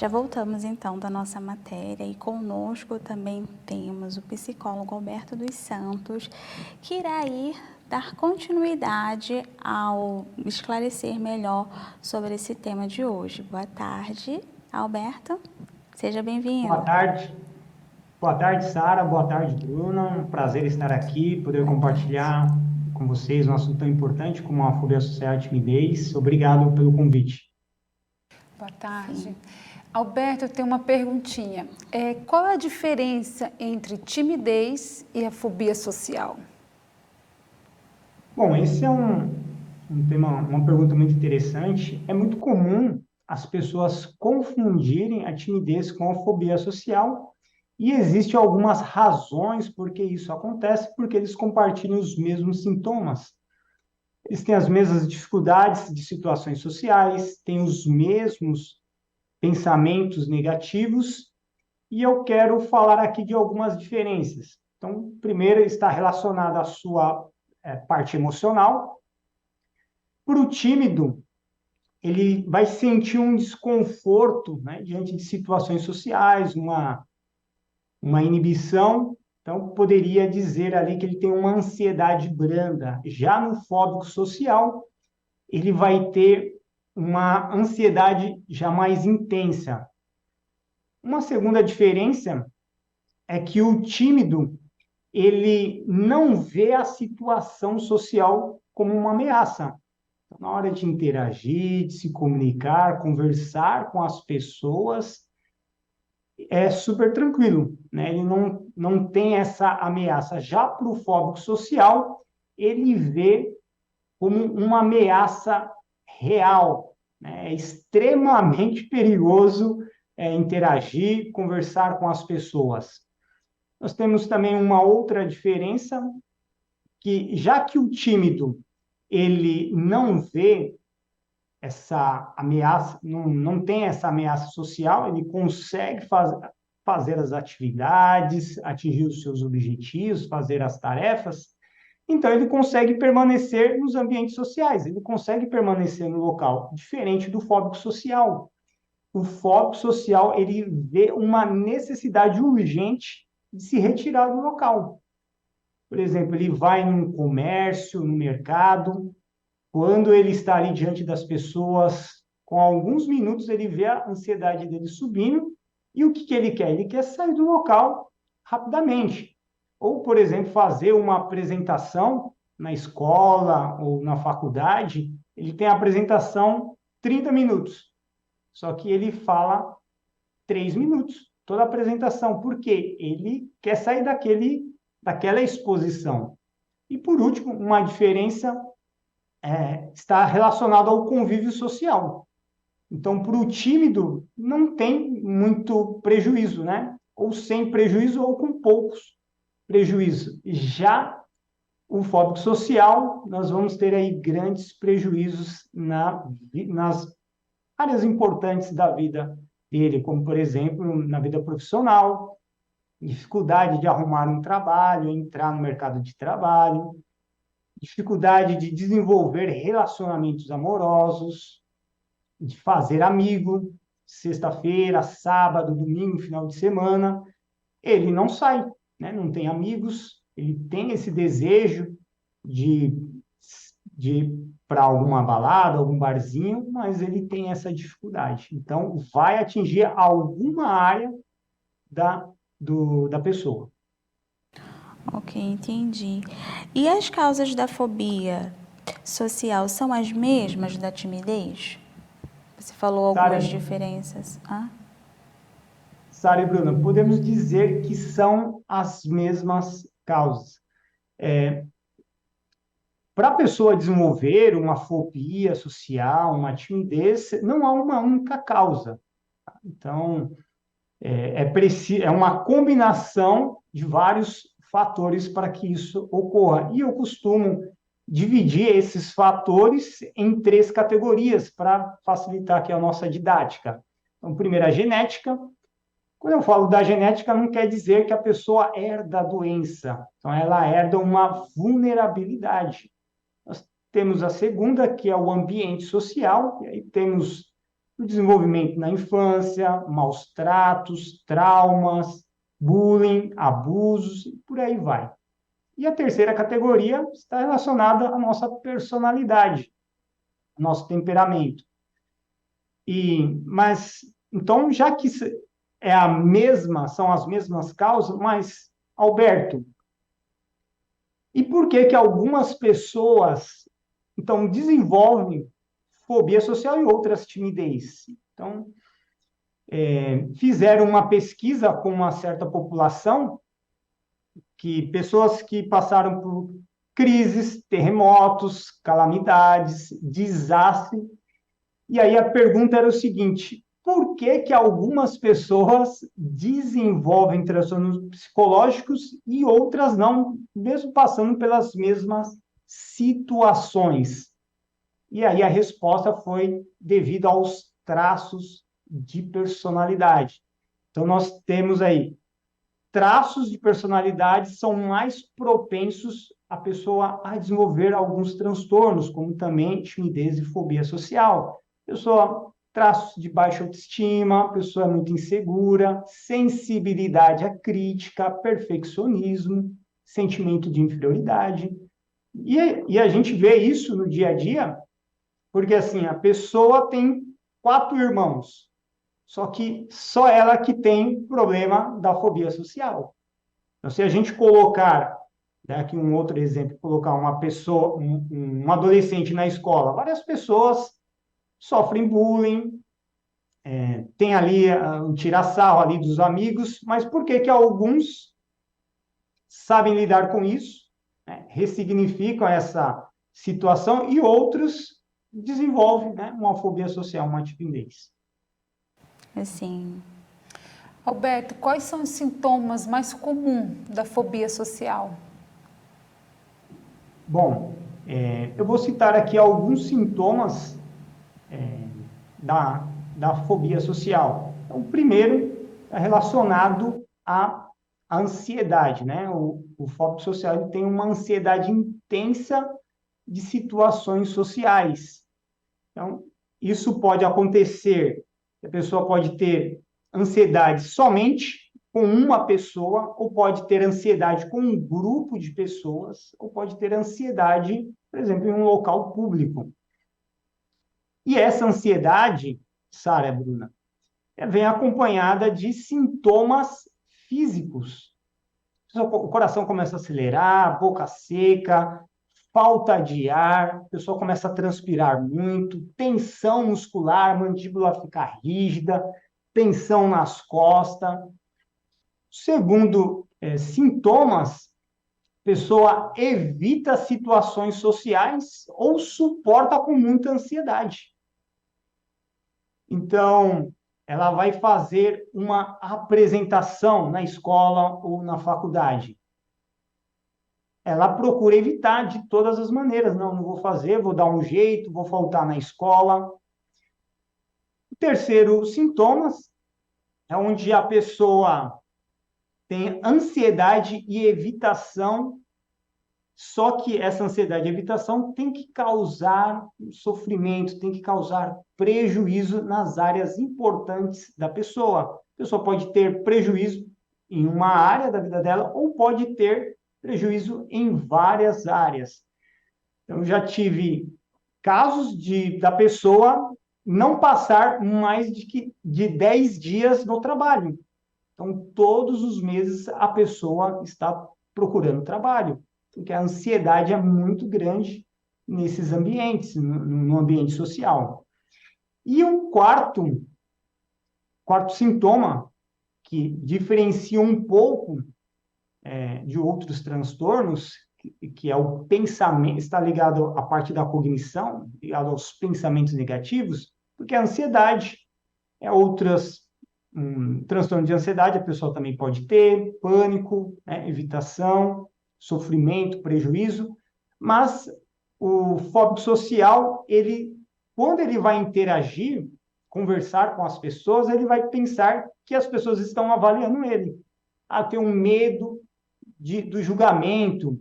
Já voltamos então da nossa matéria e conosco também temos o psicólogo Alberto dos Santos, que irá ir dar continuidade ao esclarecer melhor sobre esse tema de hoje. Boa tarde, Alberto. Seja bem-vindo. Boa tarde. Boa tarde, Sara. Boa tarde, Bruna. Um prazer estar aqui, poder Boa tarde. compartilhar com vocês um assunto tão importante como a fobia social e a timidez. Obrigado pelo convite. Boa tarde. Sim. Alberto, eu tenho uma perguntinha. Qual é a diferença entre timidez e a fobia social? Bom, esse é um tema, uma pergunta muito interessante. É muito comum as pessoas confundirem a timidez com a fobia social e existem algumas razões por que isso acontece, porque eles compartilham os mesmos sintomas. Eles têm as mesmas dificuldades de situações sociais, têm os mesmos pensamentos negativos, e eu quero falar aqui de algumas diferenças. Então, primeiro está relacionada à sua parte emocional. Para o tímido, ele vai sentir um desconforto, né, diante de situações sociais, uma inibição. Então, poderia dizer ali que ele tem uma ansiedade branda. Já no fóbico social, ele vai ter uma ansiedade já mais intensa. Uma segunda diferença é que o tímido, ele não vê a situação social como uma ameaça. Então, na hora de interagir, de se comunicar, conversar com as pessoas, é super tranquilo, né? Ele não tem essa ameaça. Já para o fóbico social, ele vê como uma ameaça real, né? É extremamente perigoso interagir, conversar com as pessoas. Nós temos também uma outra diferença, que já que o tímido ele não vê essa ameaça, não tem essa ameaça social, ele consegue fazer as atividades, atingir os seus objetivos, fazer as tarefas, então ele consegue permanecer nos ambientes sociais, ele consegue permanecer no local, diferente do fóbico social. O fóbico social, ele vê uma necessidade urgente de se retirar do local. Por exemplo, ele vai num comércio, no mercado, quando ele está ali diante das pessoas, com alguns minutos ele vê a ansiedade dele subindo, e o que que ele quer? Ele quer sair do local rapidamente. Ou, por exemplo, fazer uma apresentação na escola ou na faculdade, ele tem a apresentação 30 minutos, só que ele fala 3 minutos, toda a apresentação, porque ele quer sair daquela exposição. E, por último, uma diferença está relacionada ao convívio social. Então, para o tímido, não tem muito prejuízo, né? Ou sem prejuízo, ou com poucos prejuízos. Já o fóbico social, nós vamos ter aí grandes prejuízos nas áreas importantes da vida dele, como, por exemplo, na vida profissional, dificuldade de arrumar um trabalho, entrar no mercado de trabalho, dificuldade de desenvolver relacionamentos amorosos, de fazer amigo, sexta-feira, sábado, domingo, final de semana, ele não sai, né? Não tem amigos, ele tem esse desejo de, de ir para alguma balada, algum barzinho, mas ele tem essa dificuldade. Então, vai atingir alguma área da pessoa. Ok, entendi. E as causas da fobia social são as mesmas da timidez? Você falou algumas Sara, diferenças. Ah? Sara e Bruna, podemos dizer que são as mesmas causas. Para a pessoa desenvolver uma fobia social, uma timidez, não há uma única causa. Então, é uma combinação de vários fatores para que isso ocorra. E eu costumo dividir esses fatores em 3 categorias para facilitar aqui a nossa didática. Então, primeiro, a genética. Quando eu falo da genética, não quer dizer que a pessoa herda a doença. Então, ela herda uma vulnerabilidade. Nós temos a segunda, que é o ambiente social, e aí temos o desenvolvimento na infância, maus tratos, traumas, bullying, abusos, e por aí vai. E a terceira categoria está relacionada à nossa personalidade, ao nosso temperamento. Mas, então, já que são as mesmas causas, mas, Alberto, e por que que algumas pessoas, então, desenvolvem fobia social e outras timidez? Então, fizeram uma pesquisa com uma certa população, que pessoas que passaram por crises, terremotos, calamidades, desastre. E aí a pergunta era o seguinte: por que que algumas pessoas desenvolvem transtornos psicológicos e outras não, mesmo passando pelas mesmas situações? E aí a resposta foi devido aos traços de personalidade. Então nós temos aí traços de personalidade são mais propensos a pessoa a desenvolver alguns transtornos, como também timidez e fobia social. Pessoa, traços de baixa autoestima, pessoa muito insegura, sensibilidade à crítica, perfeccionismo, sentimento de inferioridade. E a gente vê isso no dia a dia, porque assim, a pessoa tem 4 irmãos, só que só ela que tem problema da fobia social. Então, se a gente colocar, aqui um outro exemplo, colocar uma pessoa, um adolescente na escola, várias pessoas sofrem bullying, tem ali um tira-sarro ali dos amigos, mas por que que alguns sabem lidar com isso, né, ressignificam essa situação e outros desenvolvem, né, uma fobia social, uma timidez? Assim, Alberto, quais são os sintomas mais comuns da fobia social? Bom, eu vou citar aqui alguns sintomas da fobia social. Então, o primeiro é relacionado à ansiedade, né? O fóbico social ele tem uma ansiedade intensa de situações sociais. Então, isso pode acontecer, a pessoa pode ter ansiedade somente com uma pessoa, ou pode ter ansiedade com um grupo de pessoas, ou pode ter ansiedade, por exemplo, em um local público. E essa ansiedade, Sara e Bruna, vem acompanhada de sintomas físicos. O coração começa a acelerar, boca seca, falta de ar, a pessoa começa a transpirar muito, tensão muscular, mandíbula fica rígida, tensão nas costas. Segundo sintomas, a pessoa evita situações sociais ou suporta com muita ansiedade. Então, ela vai fazer uma apresentação na escola ou na faculdade. Ela procura evitar de todas as maneiras. Não vou fazer, vou dar um jeito, vou faltar na escola. O terceiro sintomas é onde a pessoa tem ansiedade e evitação, só que essa ansiedade e evitação tem que causar sofrimento, tem que causar prejuízo nas áreas importantes da pessoa. A pessoa pode ter prejuízo em uma área da vida dela ou pode ter prejuízo em várias áreas. Eu já tive casos da pessoa não passar mais de 10 dias no trabalho. Então, todos os meses a pessoa está procurando trabalho, porque a ansiedade é muito grande nesses ambientes, no ambiente social. E um quarto sintoma que diferencia um pouco de outros transtornos, que é o pensamento, está ligado à parte da cognição, ligado aos pensamentos negativos, porque a ansiedade transtorno de ansiedade, a pessoa também pode ter, pânico, né, evitação, sofrimento, prejuízo, mas o fóbico social, quando ele vai interagir, conversar com as pessoas, ele vai pensar que as pessoas estão avaliando ele. Tem um medo do julgamento.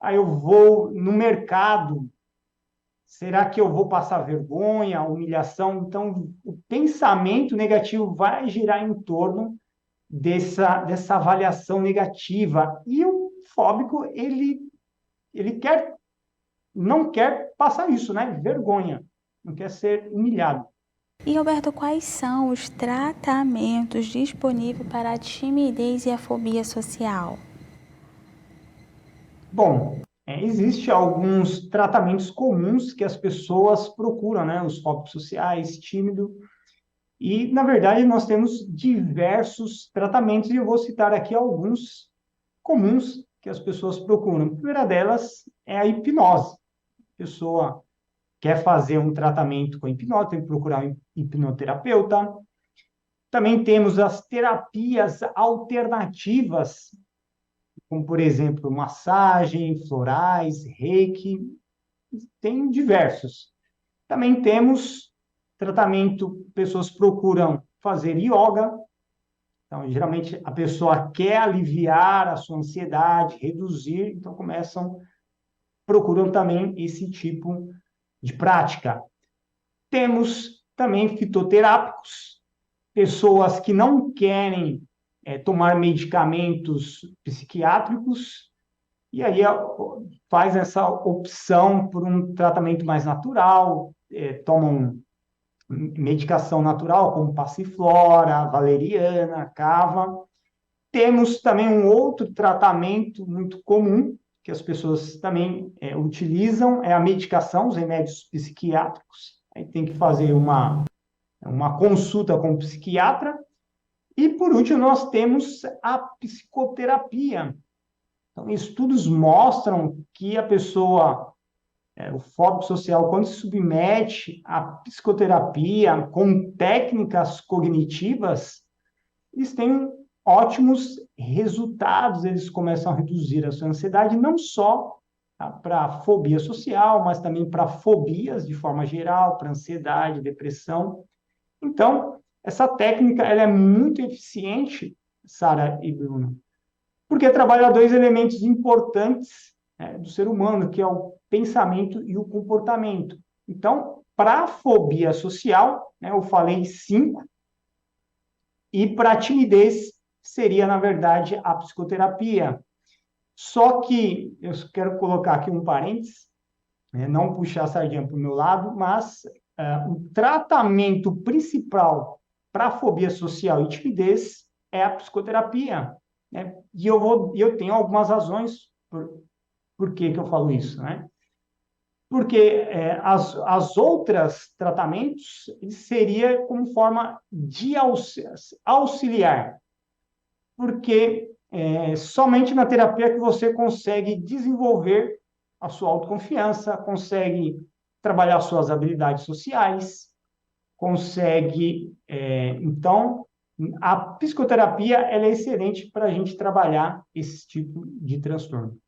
Aí eu vou no mercado, Será que eu vou passar vergonha, humilhação? Então, o pensamento negativo vai girar em torno dessa avaliação negativa. E o fóbico, ele não quer passar isso, né? Vergonha, não quer ser humilhado. E, Roberto, quais são os tratamentos disponíveis para a timidez e a fobia social? Bom, existe alguns tratamentos comuns que as pessoas procuram, né? Os fóbicos sociais, tímido. E, na verdade, nós temos diversos tratamentos, e eu vou citar aqui alguns comuns que as pessoas procuram. A primeira delas é a hipnose. A pessoa quer fazer um tratamento com hipnose, tem que procurar um hipnoterapeuta. Também temos as terapias alternativas, como, por exemplo, massagem, florais, reiki, tem diversos. Também temos tratamento, pessoas procuram fazer yoga. Então, geralmente, a pessoa quer aliviar a sua ansiedade, reduzir, então procuram também esse tipo de prática. Temos também fitoterápicos, pessoas que não querem tomar medicamentos psiquiátricos, e aí faz essa opção por um tratamento mais natural, tomam medicação natural, como passiflora, valeriana, cava. Temos também um outro tratamento muito comum, que as pessoas também utilizam, é a medicação, os remédios psiquiátricos. Aí tem que fazer uma consulta com o psiquiatra. E, por último, nós temos a psicoterapia. Então, estudos mostram que a pessoa, o fóbico social, quando se submete à psicoterapia com técnicas cognitivas, eles têm ótimos resultados, eles começam a reduzir a sua ansiedade, não só para fobia social, mas também para fobias de forma geral, para ansiedade, depressão. Então, essa técnica ela é muito eficiente, Sara e Bruno, porque trabalha dois elementos importantes, né, do ser humano, que é o pensamento e o comportamento. Então, para a fobia social, né, eu falei 5, e para a timidez seria, na verdade, a psicoterapia. Só que eu quero colocar aqui um parênteses, né, não puxar a sardinha para o meu lado, mas o tratamento principal para a fobia social e timidez é a psicoterapia. Né? E eu tenho algumas razões por que eu falo isso, né? Porque as outras tratamentos seria como forma de auxiliar, porque somente na terapia que você consegue desenvolver a sua autoconfiança, consegue trabalhar suas habilidades sociais, consegue, então, a psicoterapia ela é excelente para a gente trabalhar esse tipo de transtorno.